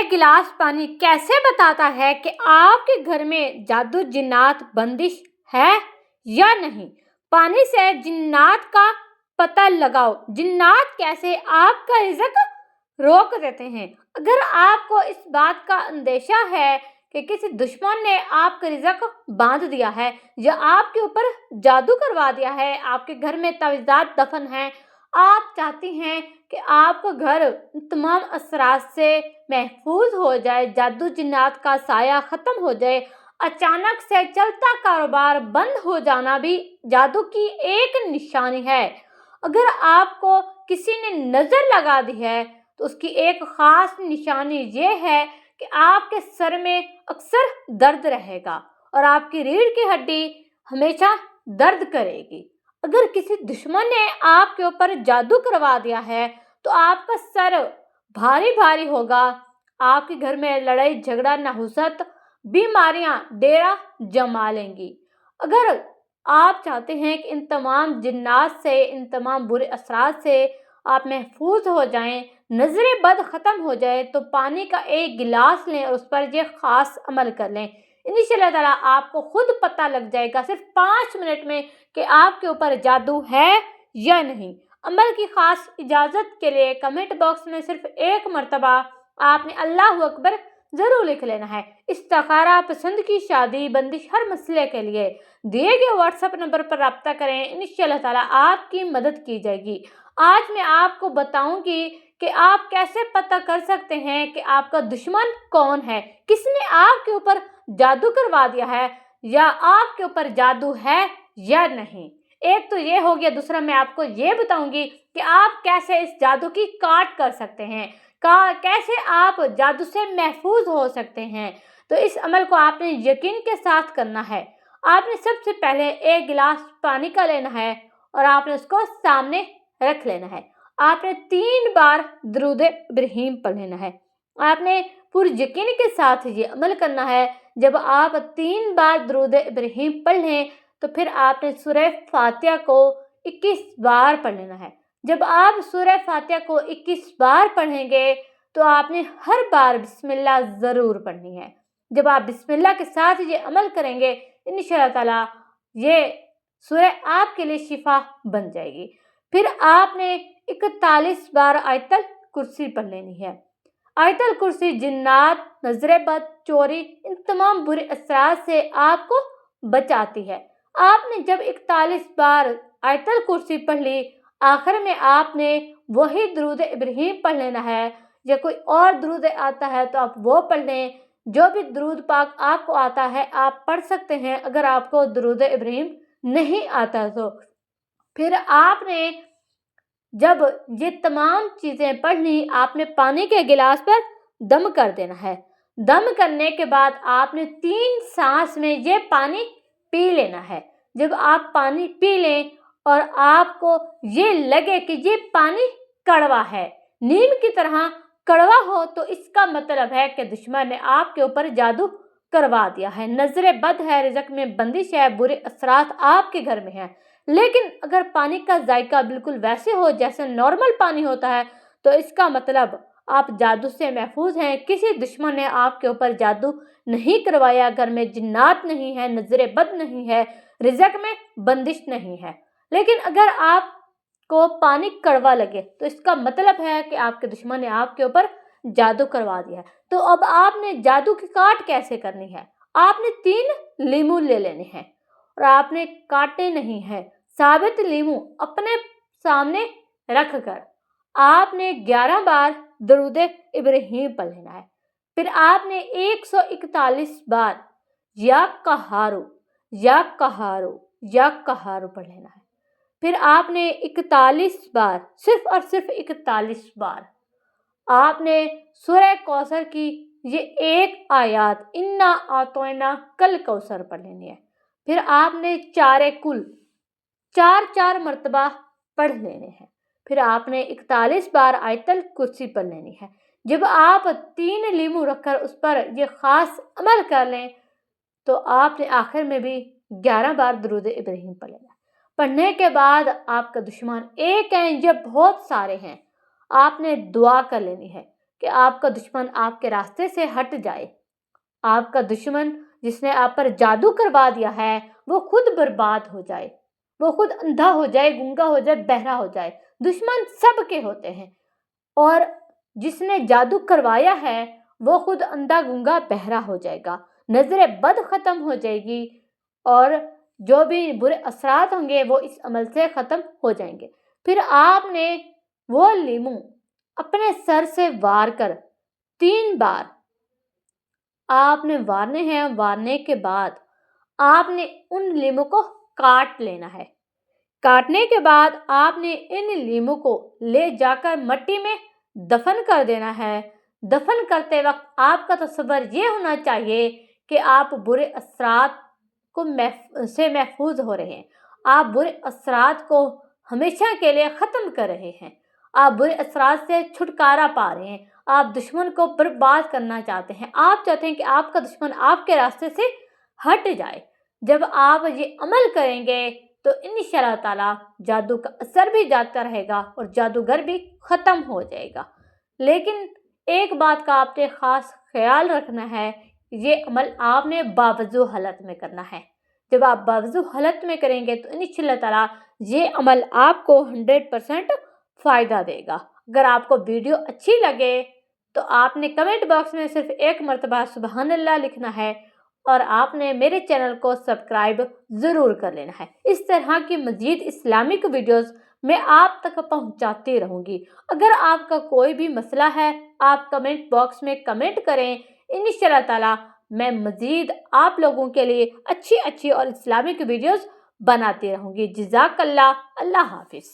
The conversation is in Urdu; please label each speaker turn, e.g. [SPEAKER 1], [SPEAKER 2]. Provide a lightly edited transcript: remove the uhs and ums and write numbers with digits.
[SPEAKER 1] ایک گلاس پانی کیسے بتاتا ہے کہ آپ کے گھر میں جادو جنات بندش ہے یا نہیں؟ پانی سے جنات کا پتہ لگاؤ۔ جنات کیسے آپ کا رزق روک دیتے ہیں؟ اگر آپ کو اس بات کا اندیشہ ہے کہ کسی دشمن نے آپ کا رزق باندھ دیا ہے یا آپ کے اوپر جادو کروا دیا ہے، آپ کے گھر میں تعویذات دفن ہیں، آپ چاہتی ہیں کہ آپ کا گھر تمام اثرات سے محفوظ ہو جائے، جادو جنات کا سایہ ختم ہو جائے، اچانک سے چلتا کاروبار بند ہو جانا بھی جادو کی ایک نشانی ہے۔ اگر آپ کو کسی نے نظر لگا دی ہے تو اس کی ایک خاص نشانی یہ ہے کہ آپ کے سر میں اکثر درد رہے گا اور آپ کی ریڑھ کی ہڈی ہمیشہ درد کرے گی۔ اگر کسی دشمن نے آپ کے اوپر جادو کروا دیا ہے تو آپ کا سر بھاری بھاری ہوگا، آپ کے گھر میں لڑائی جھگڑا نحوست بیماریاں ڈیرا جما لیں گی۔ اگر آپ چاہتے ہیں کہ ان تمام جنات سے، ان تمام برے اثرات سے آپ محفوظ ہو جائیں، نظر بد ختم ہو جائے، تو پانی کا ایک گلاس لیں اور اس پر یہ خاص عمل کر لیں۔ انشاءاللہ تعالیٰ آپ کو خود پتہ لگ جائے گا صرف 5 منٹ میں کہ آپ کے اوپر جادو ہے یا نہیں۔ عمل کی خاص اجازت کے لیے کمنٹ باکس میں صرف ایک مرتبہ آپ نے اللہ اکبر ضرور لکھ لینا ہے۔ استخارہ، پسند کی شادی، بندش، ہر مسئلے کے لیے دیے گئے واٹس ایپ نمبر پر رابطہ کریں، انشاءاللہ تعالیٰ آپ کی مدد کی جائے گی۔ آج میں آپ کو بتاؤں گی کہ آپ کیسے پتہ کر سکتے ہیں کہ آپ کا دشمن کون ہے، کس نے آپ کے اوپر جادو کروا دیا ہے یا آپ کے اوپر جادو ہے یا نہیں۔ ایک تو یہ ہو گیا، دوسرا میں آپ کو یہ بتاؤں گی کہ آپ کیسے اس جادو کی کاٹ کر سکتے ہیں، کیسے آپ جادو سے محفوظ ہو سکتے ہیں۔ تو اس عمل کو آپ نے یقین کے ساتھ کرنا ہے۔ آپ نے سب سے پہلے ایک گلاس پانی کا لینا ہے اور آپ نے اس کو سامنے رکھ لینا ہے۔ آپ نے 3 بار درود ابراہیم پڑھ لینا ہے۔ آپ نے پر یقین کے ساتھ یہ عمل کرنا ہے۔ جب آپ 3 بار درود ابراہیم پڑھ لیں تو پھر آپ نے سورہ فاتحہ کو 21 بار پڑھ لینا ہے۔ جب آپ سورہ فاتحہ کو 21 بار پڑھیں گے تو آپ نے ہر بار بسم اللہ ضرور پڑھنی ہے۔ جب آپ بسم اللہ کے ساتھ یہ عمل کریں گے انشاءاللہ تعالیٰ یہ سورہ آپ کے لیے شفا بن جائے گی۔ پھر آپ نے 41 بار آیت الکرسی پڑھ لینی ہے۔ آیت الکرسی جنات، نظر بد، چوری، ان تمام برے اثرات سے آپ کو بچاتی ہے۔ آپ نے جب 41 بار آیت الکرسی پڑھ لی، آخر میں آپ نے وہی درود ابراہیم پڑھ لینا ہے، یا کوئی اور درود آتا ہے تو آپ وہ پڑھ لیں۔ جو بھی درود پاک آپ کو آتا ہے آپ پڑھ سکتے ہیں، اگر آپ کو درود ابراہیم نہیں آتا تو پھر آپ نے جب یہ تمام چیزیں پڑھ لی، آپ نے پانی کے گلاس پر دم کر دینا ہے۔ دم کرنے کے بعد آپ نے 3 سانس میں یہ پانی پی لینا ہے۔ جب آپ پانی پی لیں اور آپ کو یہ لگے کہ یہ پانی کڑوا ہے، نیم کی طرح کڑوا ہو، تو اس کا مطلب ہے کہ دشمن نے آپ کے اوپر جادو کروا دیا ہے، نظر بد ہے، رزق میں بندش ہے، برے اثرات آپ کے گھر میں ہیں۔ لیکن اگر پانی کا ذائقہ بالکل ویسے ہو جیسے نارمل پانی ہوتا ہے تو اس کا مطلب آپ جادو سے محفوظ ہیں، کسی دشمن نے آپ کے اوپر جادو نہیں کروایا، گھر میں جنات نہیں ہے، نظر بد نہیں ہے، رزق میں بندش نہیں ہے۔ لیکن اگر آپ کو پانی کڑوا لگے تو اس کا مطلب ہے کہ آپ کے دشمن نے آپ کے اوپر جادو کروا دیا ہے۔ تو اب آپ نے جادو کی کاٹ کیسے کرنی ہے؟ آپ نے 3 لیمو لے لینے ہیں اور آپ نے کاٹے نہیں ہیں، ثابت لیمو اپنے سامنے رکھ کر آپ نے 11 بار درود ابراہیم پڑھ لینا ہے۔ پھر آپ نے 141 بار یا قہارو یا قہارو یا قہارو پڑھ لینا ہے۔ پھر آپ نے 41 بار، صرف اور صرف 41 بار آپ نے سورہ کوثر کی یہ ایک آیات انا اعطینا کل کوثر پڑھ لینی ہے۔ پھر آپ نے 4 کل 4 مرتبہ پڑھ لینے ہیں۔ پھر آپ نے 41 بار آیت الکرسی پڑھ لینی ہے۔ جب آپ 3 لیمو رکھ کر اس پر یہ خاص عمل کر لیں تو آپ نے آخر میں بھی 11 بار درود ابراہیم پڑھ لینا ہے۔ پڑھنے کے بعد آپ کا دشمن ایک ہے یا بہت سارے ہیں، آپ نے دعا کر لینی ہے۔ کہ آپ کا دشمن آپ کے راستے سے ہٹ جائے۔ آپ کا دشمن جس نے آپ پر جادو کروا دیا ہے وہ خود برباد ہو جائے، وہ خود اندھا ہو جائے، گنگا ہو جائے، بہرا ہو جائے۔ دشمن سب کے ہوتے ہیں، اور جس نے جادو کروایا ہے وہ خود اندھا گنگا بہرا ہو جائے گا، نظر بد ختم ہو جائے گی، اور جو بھی برے اثرات ہوں گے وہ اس عمل سے ختم ہو جائیں گے۔ پھر آپ نے وہ لیموں اپنے سر سے وار کر 3 بار آپ نے وارنے ہیں۔ وارنے کے بعد آپ نے ان لیموں کو کاٹ لینا ہے۔ کاٹنے کے بعد آپ نے ان لیموں کو لے جا کر مٹی میں دفن کر دینا ہے۔ دفن کرتے وقت آپ کا تصور یہ ہونا چاہیے کہ آپ برے اثرات سے محفوظ ہو رہے ہیں، آپ برے اثرات کو ہمیشہ کے لیے ختم کر رہے ہیں، آپ برے اثرات سے چھٹکارا پا رہے ہیں، آپ دشمن کو برباد کرنا چاہتے ہیں، آپ چاہتے ہیں کہ آپ کا دشمن آپ کے راستے سے ہٹ جائے۔ جب آپ یہ عمل کریں گے تو انشاءاللہ تعالیٰ جادو کا اثر بھی جاتا رہے گا اور جادوگر بھی ختم ہو جائے گا۔ لیکن ایک بات کا آپ نے خاص خیال رکھنا ہے، یہ عمل آپ نے باوضو حالت میں کرنا ہے۔ جب آپ باوضو حالت میں کریں گے تو انشاءاللہ تعالیٰ یہ عمل آپ کو 100% فائدہ دے گا۔ اگر آپ کو ویڈیو اچھی لگے تو آپ نے کمنٹ باکس میں صرف ایک مرتبہ سبحان اللہ لکھنا ہے، اور آپ نے میرے چینل کو سبسکرائب ضرور کر لینا ہے۔ اس طرح کی مزید اسلامک ویڈیوز میں آپ تک پہنچاتی رہوں گی۔ اگر آپ کا کوئی بھی مسئلہ ہے آپ کمنٹ باکس میں کمنٹ کریں، انشاءاللہ تعالیٰ میں مزید آپ لوگوں کے لیے اچھی اور اسلامک ویڈیوز بناتی رہوں گی۔ جزاک اللہ، اللہ حافظ۔